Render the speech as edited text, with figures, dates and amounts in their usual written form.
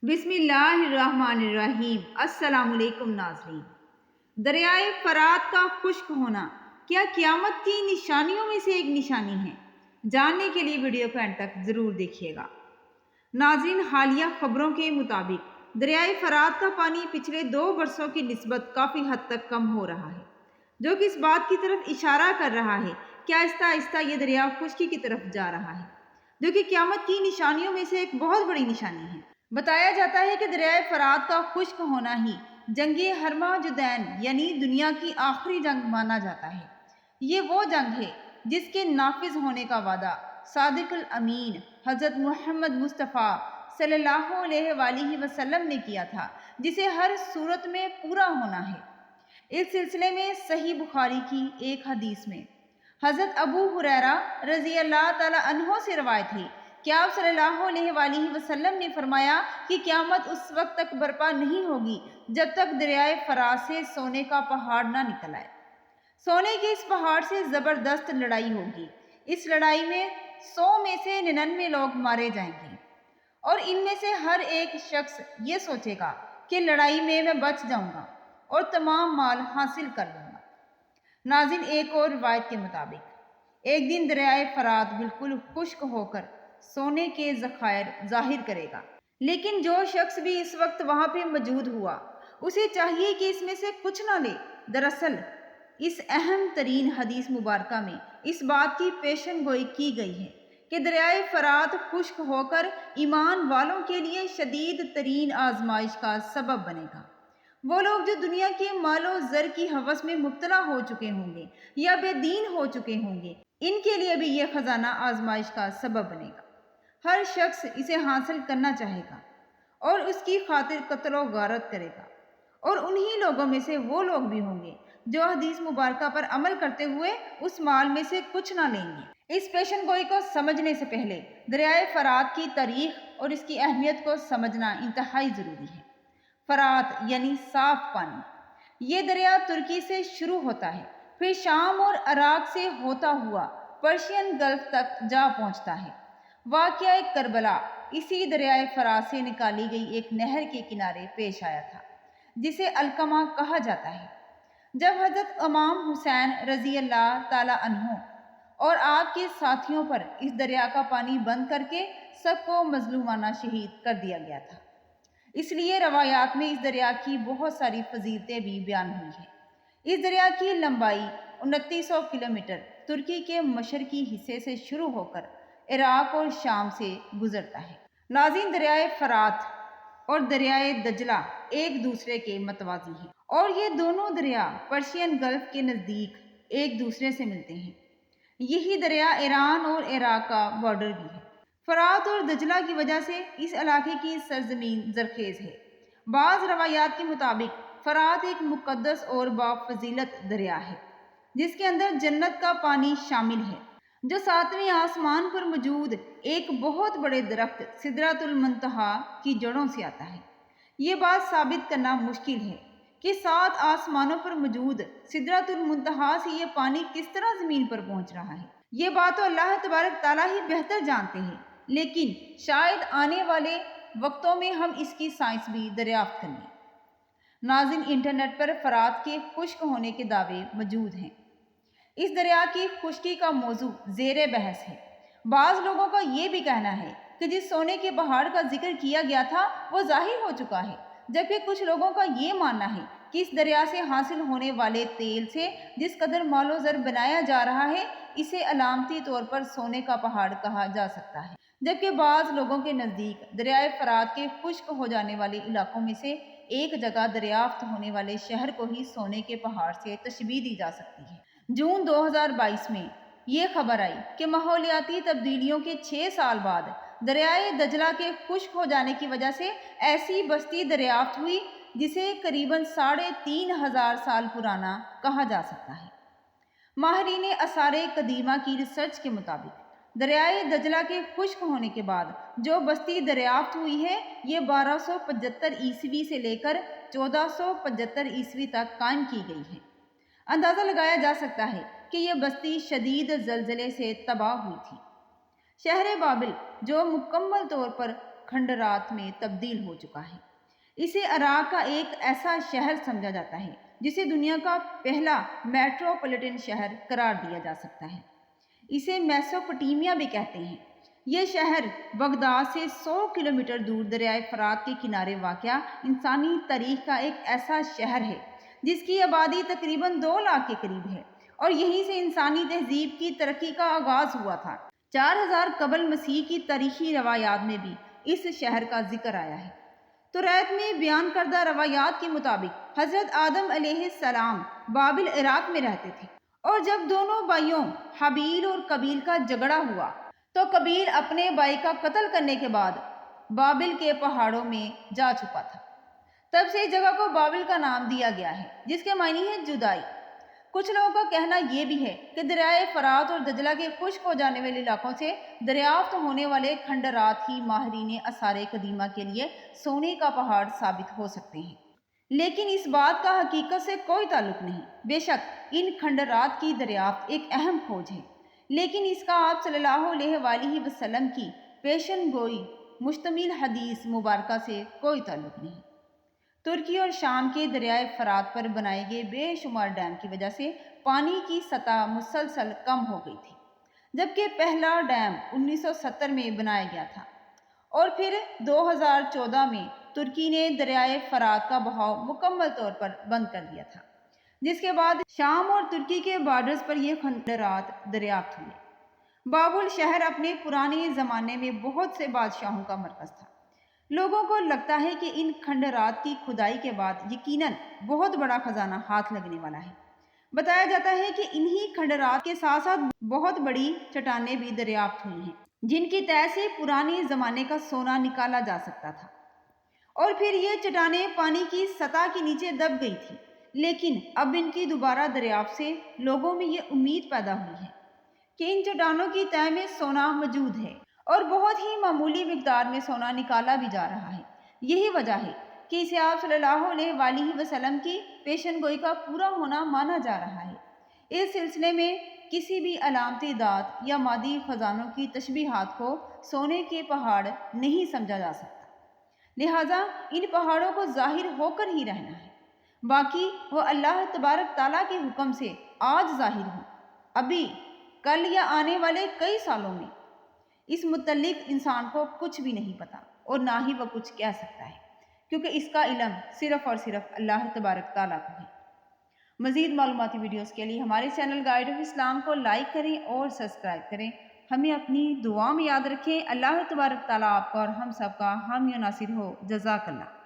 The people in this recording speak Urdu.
بسم اللہ الرحمن الرحیم۔ السلام علیکم ناظرین۔ دریائے فرات کا خشک ہونا کیا قیامت کی نشانیوں میں سے ایک نشانی ہے؟ جاننے کے لیے ویڈیو کو اینڈ تک ضرور دیکھیے گا۔ ناظرین، حالیہ خبروں کے مطابق دریائے فرات کا پانی پچھلے 2 برسوں کی نسبت کافی حد تک کم ہو رہا ہے، جو کہ اس بات کی طرف اشارہ کر رہا ہے کہ آہستہ آہستہ یہ دریا خشکی کی طرف جا رہا ہے، جو کہ قیامت کی نشانیوں میں سے ایک بہت بڑی نشانی ہے۔ بتایا جاتا ہے کہ دریائے فرات کا خشک ہونا ہی جنگ ہرمجدین یعنی دنیا کی آخری جنگ مانا جاتا ہے۔ یہ وہ جنگ ہے جس کے نافذ ہونے کا وعدہ صادق الامین حضرت محمد مصطفیٰ صلی اللہ علیہ وآلہ وسلم نے کیا تھا، جسے ہر صورت میں پورا ہونا ہے۔ اس سلسلے میں صحیح بخاری کی ایک حدیث میں حضرت ابو ہریرہ رضی اللہ تعالی عنہ سے روایت ہے کہ آپ صلی اللہ علیہ وآلہ وسلم نے فرمایا کہ قیامت اس وقت تک برپا نہیں ہوگی جب تک دریائے فرات سے سونے کا پہاڑ نہ نکل آئے۔ سونے کے اس پہاڑ سے زبردست لڑائی ہوگی۔ اس لڑائی میں 100 میں سے 99 لوگ مارے جائیں گے، اور ان میں سے ہر ایک شخص یہ سوچے گا کہ لڑائی میں بچ جاؤں گا اور تمام مال حاصل کر لوں گا۔ ناظرین، ایک اور روایت کے مطابق ایک دن دریائے فرات بالکل خشک ہو کر سونے کے ذخائر ظاہر کرے گا، لیکن جو شخص بھی اس وقت وہاں پہ موجود ہوا اسے چاہیے کہ اس میں سے کچھ نہ لے۔ دراصل اس اہم ترین حدیث مبارکہ میں اس بات کی پیشن گوئی کی گئی ہے کہ دریائے فرات خشک ہو کر ایمان والوں کے لیے شدید ترین آزمائش کا سبب بنے گا۔ وہ لوگ جو دنیا کے مال و زر کی ہوس میں مبتلا ہو چکے ہوں گے یا بے دین ہو چکے ہوں گے، ان کے لیے بھی یہ خزانہ آزمائش کا سبب بنے گا۔ ہر شخص اسے حاصل کرنا چاہے گا اور اس کی خاطر قتل و غارت کرے گا، اور انہی لوگوں میں سے وہ لوگ بھی ہوں گے جو حدیث مبارکہ پر عمل کرتے ہوئے اس مال میں سے کچھ نہ لیں گے۔ اس پیشن گوئی کو سمجھنے سے پہلے دریائے فرات کی تاریخ اور اس کی اہمیت کو سمجھنا انتہائی ضروری ہے۔ فرات یعنی صاف پانی۔ یہ دریا ترکی سے شروع ہوتا ہے، پھر شام اور عراق سے ہوتا ہوا پرشین گلف تک جا پہنچتا ہے۔ واقعہ کربلا اسی دریائے فرات سے نکالی گئی ایک نہر کے کنارے پیش آیا تھا، جسے القمہ کہا جاتا ہے، جب حضرت امام حسین رضی اللہ تعالی عنہ اور آپ کے ساتھیوں پر اس دریا کا پانی بند کر کے سب کو مظلومانہ شہید کر دیا گیا تھا۔ اس لیے روایات میں اس دریا کی بہت ساری فضیلتیں بھی بیان ہوئی ہیں۔ اس دریا کی لمبائی 2900 کلومیٹر ترکی کے مشرقی حصے سے شروع ہو کر عراق اور شام سے گزرتا ہے۔ ناظرین، دریائے فرات اور دریائے دجلہ ایک دوسرے کے متوازی ہیں، اور یہ دونوں دریا پرشین گلف کے نزدیک ایک دوسرے سے ملتے ہیں۔ یہی دریا ایران اور عراق کا بارڈر بھی ہے۔ فرات اور دجلہ کی وجہ سے اس علاقے کی سرزمین زرخیز ہے۔ بعض روایات کے مطابق فرات ایک مقدس اور بافضیلت دریا ہے، جس کے اندر جنت کا پانی شامل ہے، جو 7ویں آسمان پر موجود ایک بہت بڑے درخت سدرۃ المنتہا کی جڑوں سے آتا ہے۔ یہ بات ثابت کرنا مشکل ہے کہ 7 آسمانوں پر موجود سدرۃ المنتہا سے یہ پانی کس طرح زمین پر پہنچ رہا ہے۔ یہ بات تو اللہ تبارک تعالیٰ ہی بہتر جانتے ہیں، لیکن شاید آنے والے وقتوں میں ہم اس کی سائنس بھی دریافت کریں۔ ناظرین، انٹرنیٹ پر فرات کے خشک ہونے کے دعوے موجود ہیں۔ اس دریا کی خشکی کا موضوع زیر بحث ہے۔ بعض لوگوں کا یہ بھی کہنا ہے کہ جس سونے کے پہاڑ کا ذکر کیا گیا تھا وہ ظاہر ہو چکا ہے، جبکہ کچھ لوگوں کا یہ ماننا ہے کہ اس دریا سے حاصل ہونے والے تیل سے جس قدر مال و زر بنایا جا رہا ہے اسے علامتی طور پر سونے کا پہاڑ کہا جا سکتا ہے، جبکہ بعض لوگوں کے نزدیک دریائے فرات کے خشک ہو جانے والے علاقوں میں سے ایک جگہ دریافت ہونے والے شہر کو ہی سونے کے پہاڑ سے تشبیہ دی جا سکتی ہے۔ جون 2022 میں یہ خبر آئی کہ ماحولیاتی تبدیلیوں کے 6 سال بعد دریائے دجلہ کے خشک ہو جانے کی وجہ سے ایسی بستی دریافت ہوئی جسے قریباً 3500 سال پرانا کہا جا سکتا ہے۔ ماہرین آثار قدیمہ کی ریسرچ کے مطابق دریائے دجلہ کے خشک ہونے کے بعد جو بستی دریافت ہوئی ہے یہ 1275 عیسوی سے لے کر 1475 عیسوی تک قائم کی گئی ہے۔ اندازہ لگایا جا سکتا ہے کہ یہ بستی شدید زلزلے سے تباہ ہوئی تھی۔ شہر بابل جو مکمل طور پر کھنڈرات میں تبدیل ہو چکا ہے۔ اسے عراق کا ایک ایسا شہر سمجھا جاتا ہے جسے دنیا کا پہلا میٹروپولیٹن شہر قرار دیا جا سکتا ہے۔ اسے میسوپوٹیمیا بھی کہتے ہیں۔ یہ شہر بغداد سے 100 کلومیٹر دور دریائے فرات کے کنارے واقع انسانی تاریخ کا ایک ایسا شہر ہے جس کی آبادی تقریباً 2 لاکھ کے قریب ہے، اور یہیں سے انسانی تہذیب کی ترقی کا آغاز ہوا تھا۔ 4000 قبل مسیح کی تاریخی روایات میں بھی اس شہر کا ذکر آیا ہے۔ توریت میں بیان کردہ روایات کے مطابق حضرت آدم علیہ السلام بابل عراق میں رہتے تھے، اور جب دونوں بھائیوں حابیل اور قابیل کا جھگڑا ہوا تو قابیل اپنے بھائی کا قتل کرنے کے بعد بابل کے پہاڑوں میں جا چھپا تھا۔ تب سے اس جگہ کو بابل کا نام دیا گیا ہے، جس کے معنی ہے جدائی۔ کچھ لوگوں کا کہنا یہ بھی ہے کہ دریائے فرات اور دجلہ کے خشک ہو جانے والے علاقوں سے دریافت ہونے والے کھنڈرات ہی ماہرین آثار قدیمہ کے لیے سونے کا پہاڑ ثابت ہو سکتے ہیں، لیکن اس بات کا حقیقت سے کوئی تعلق نہیں۔ بے شک ان کھنڈرات کی دریافت ایک اہم کھوج ہے، لیکن اس کا آپ صلی اللہ علیہ وآلہ وسلم کی پیشن گوئی مشتمل حدیث مبارکہ سے کوئی تعلق نہیں۔ ترکی اور شام کے دریائے فرات پر بنائے گئے بے شمار ڈیم کی وجہ سے پانی کی سطح مسلسل کم ہو گئی تھی، جبکہ پہلا ڈیم 1970 میں بنایا گیا تھا، اور پھر 2014 میں ترکی نے دریائے فرات کا بہاؤ مکمل طور پر بند کر دیا تھا، جس کے بعد شام اور ترکی کے بارڈرز پر یہ کھنڈرات دریافت ہوئے۔ بابل شہر اپنے پرانے زمانے میں بہت سے بادشاہوں کا مرکز تھا۔ لوگوں کو لگتا ہے کہ ان کھنڈرات کی کھدائی کے بعد یقیناً بہت بڑا خزانہ ہاتھ لگنے والا ہے۔ بتایا جاتا ہے کہ انہی کھنڈرات کے ساتھ ساتھ بہت بڑی چٹانیں بھی دریافت ہوئی ہیں، جن کی تہہ سے پرانے زمانے کا سونا نکالا جا سکتا تھا، اور پھر یہ چٹانیں پانی کی سطح کے نیچے دب گئی تھی۔ لیکن اب ان کی دوبارہ دریافت سے لوگوں میں یہ امید پیدا ہوئی ہے کہ ان چٹانوں کی تہہ میں سونا موجود ہے، اور بہت ہی معمولی مقدار میں سونا نکالا بھی جا رہا ہے۔ یہی وجہ ہے کہ اسے آپ صلی اللہ علیہ وآلہ وسلم کی پیشن گوئی کا پورا ہونا مانا جا رہا ہے۔ اس سلسلے میں کسی بھی علامتی دات یا مادی خزانوں کی تشبیہات کو سونے کے پہاڑ نہیں سمجھا جا سکتا، لہٰذا ان پہاڑوں کو ظاہر ہو کر ہی رہنا ہے، باقی وہ اللہ تبارک تعالیٰ کے حکم سے آج ظاہر ہوں، ابھی کل یا آنے والے کئی سالوں میں۔ اس متعلق انسان کو کچھ بھی نہیں پتا، اور نہ ہی وہ کچھ کہہ سکتا ہے، کیونکہ اس کا علم صرف اور صرف اللہ تبارک تعالیٰ کو ہے۔ مزید معلوماتی ویڈیوز کے لیے ہمارے چینل گائیڈ آف اسلام کو لائک کریں اور سبسکرائب کریں۔ ہمیں اپنی دعا میں یاد رکھیں۔ اللہ تبارک تعالیٰ آپ کا اور ہم سب کا حامی و ناصر ہو۔ جزاک اللہ۔